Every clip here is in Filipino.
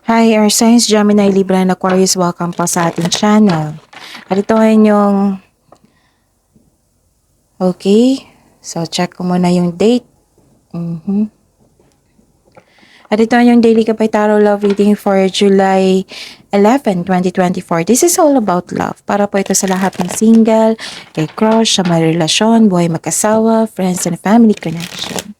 Hi, Air Signs, Gemini, Libra, and Aquarius. Welcome po sa ating channel. At ito ay yung... Okay. So, check ko muna yung date. At ito ay yung Daily Kapay Tarot Love Reading for July 11, 2024. This is all about love. Para po ito sa lahat ng single, kay crush, sa may relasyon, buhay mag-asawa, friends and family connection.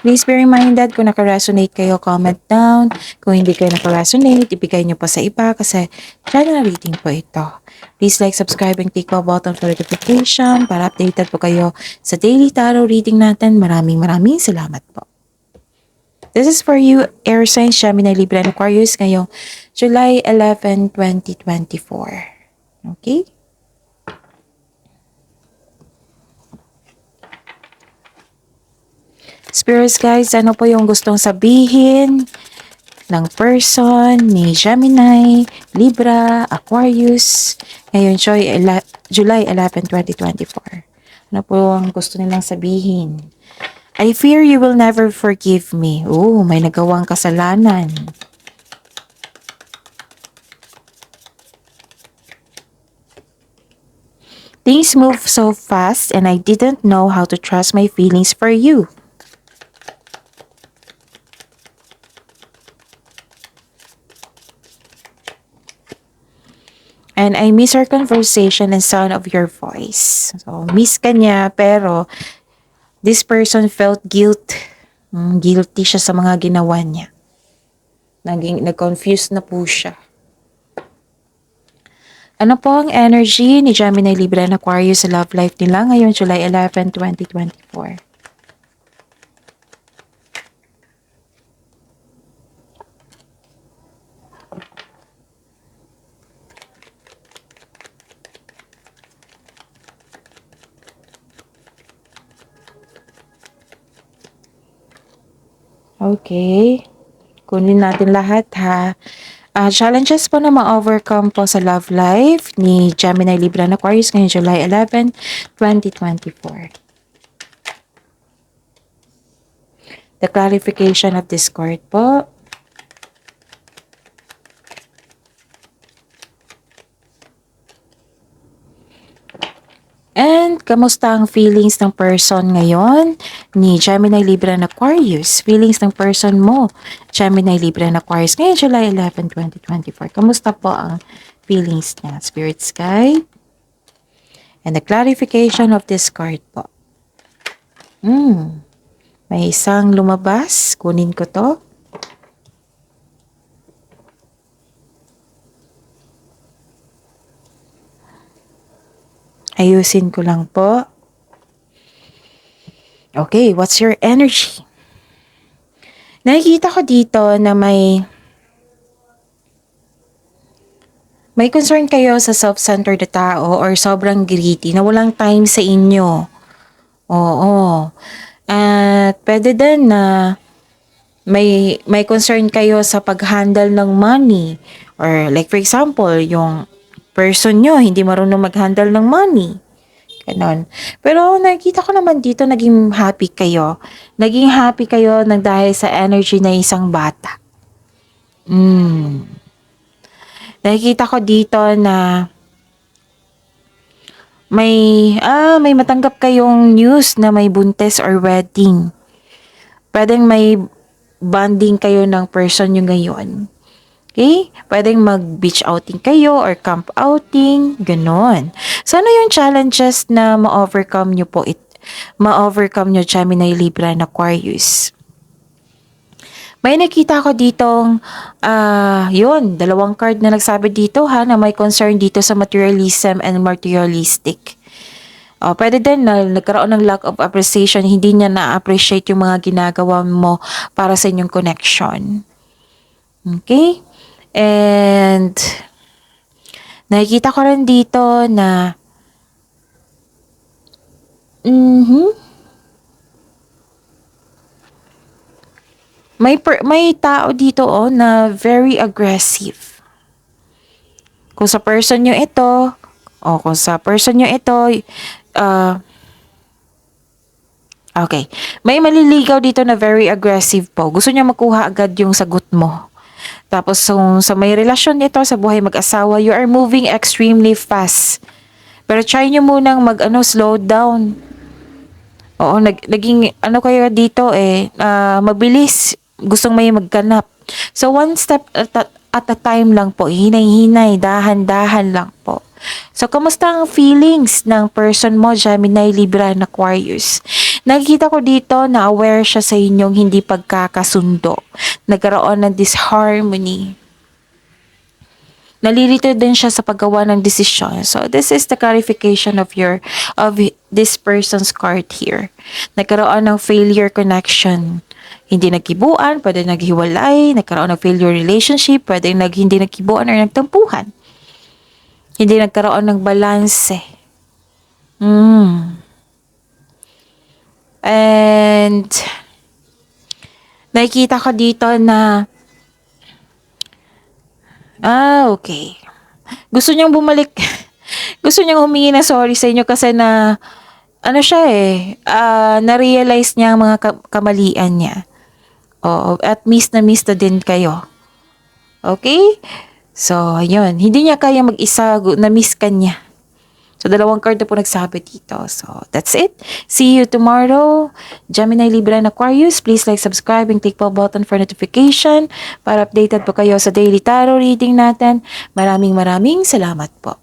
Please be reminded, kung naka-resonate kayo, comment down. Kung hindi kayo naka-resonate, ibigay nyo po sa iba kasi general reading po ito. Please like, subscribe, and click the button for notification para updated po kayo sa daily tarot reading natin. Maraming salamat po. This is for you, Air Signs, Gemini, Libra, and Aquarius ngayong July 11, 2024. Okay? Spirits guys, ano po yung gustong sabihin ng person ni Gemini, Libra, Aquarius ngayon July 11, 2024? Ano po ang gusto nilang sabihin? I fear you will never forgive me. Oh, may nagawang kasalanan. Things move so fast and I didn't know how to trust my feelings for you. And I miss our conversation and sound of your voice. So, miss ka niya, pero this person felt guilt. Guilty siya sa mga ginawa niya. Nag-confused na po siya. Ano po ang energy ni Gemini, Libra, and Aquarius sa love life nila ngayong July 11, 2024? Okay. Kunin natin lahat ha. Challenges po na ma-overcome po sa love life ni Gemini, Libra, and Aquarius ngayong July 11, 2024. The clarification of this card po. And kamusta ang feelings ng person ngayon ni Gemini, Libra, and Aquarius? Feelings ng person mo, Gemini, Libra, and Aquarius ngayon July 11, 2024. Kamusta po ang feelings niya? Spirit Sky. And the clarification of this card po. May isang lumabas. Kunin ko to. Ayusin ko lang po. Okay, what's your energy? Nakikita ko dito na may concern kayo sa self-centered na tao or sobrang greedy na walang time sa inyo. Oo. At pwede din na may concern kayo sa pag-handle ng money. Or like for example, yung person nyo hindi marunong mag-handle ng money. Ganon. Pero nakikita ko naman dito naging happy kayo. Naging happy kayo dahil sa energy na isang bata. Nakikita ko dito na may matanggap kayong news na may buntis or wedding. Pwedeng may bonding kayo ng person nyo ngayon. Okay? Pwedeng mag-beach outing kayo or camp outing, ganon. So, ano yung challenges na ma-overcome nyo po ma-overcome nyo, Gemini, Libra, and Aquarius? May nakita ko ditong, dalawang card na nagsabi dito ha, na may concern dito sa materialism and materialistic. Pwede din na nagkaroon ng lack of appreciation, hindi niya na-appreciate yung mga ginagawa mo para sa inyong connection. Okay? And nakikita ko rin dito na may tao dito na very aggressive. Kung sa person nyo ito, okay. May maliligaw dito na very aggressive po. Gusto niya makuha agad yung sagot mo. Tapos sa may relasyon nito, sa buhay mag-asawa, you are moving extremely fast. Pero try nyo munang slow down. Oo, naging kayo dito mabilis. Gustong may magganap. So, one step at a time lang po. Hinay-hinay, dahan-dahan lang po. So, kamusta ang feelings ng person mo, Gemini, Libra, and Aquarius? Nakikita ko dito na aware siya sa inyong hindi pagkakasundo. Nagkaroon ng disharmony. Nalilito din siya sa paggawa ng desisyon. So, this is the clarification of this person's card here. Nagkaroon ng failure connection. Hindi nagkibuan, pwede naghiwalay, nagkaroon ng failure relationship, pwede hindi nagkibuan or nagtampuhan. Hindi nagkaroon ng balanse. And, nakikita ko dito na, okay. Gusto niyang bumalik, gusto niyang humingi ng sorry sa inyo kasi na-realize niya ang mga kamalian niya. Oo, at miss na din kayo. Okay? So, ayun. Hindi niya kaya mag-isa, na-miss ka niya. So, 2 card na po nagsabi dito. So, that's it. See you tomorrow. Gemini, Libra, and Aquarius. Please like, subscribe, and click bell button for notification para updated po kayo sa daily tarot reading natin. Maraming salamat po.